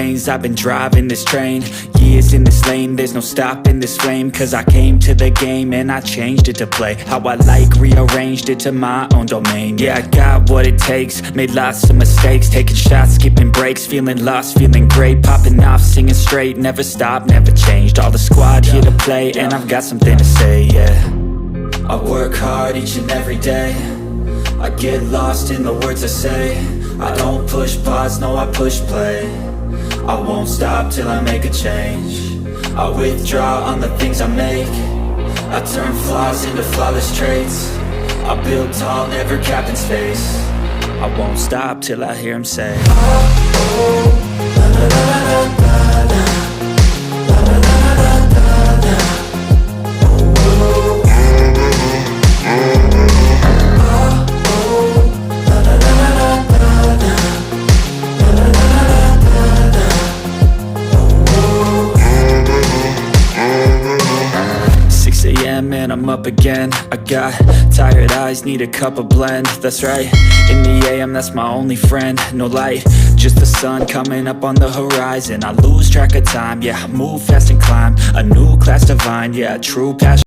lanes, I've been driving this train. Years in this lane, there's no stopping this flame. Cause I came to the game and I changed it to play how I like, rearranged it to my own domain. Yeah, I got what it takes, made lots of mistakes, taking shots, skipping breaks, feeling lost, feeling great, popping off, singing straight, never stopped, never changed. All the squad here to play, and I've got something to say, yeah. I work hard each and every day, I get lost in the words I say. I don't push pause, no I push play. I won't stop till I make a change. I withdraw on the things I make. I turn flaws into flawless traits. I build tall, never capped in space. I won't stop till I hear him say, oh, oh, la, la, la, la, la, la. And I'm up again. I got tired eyes, need a cup of blend. That's right, in the AM, that's my only friend. No light, just the sun coming up on the horizon. I lose track of time, yeah, I move fast and climb a new class divine. Yeah, true passion.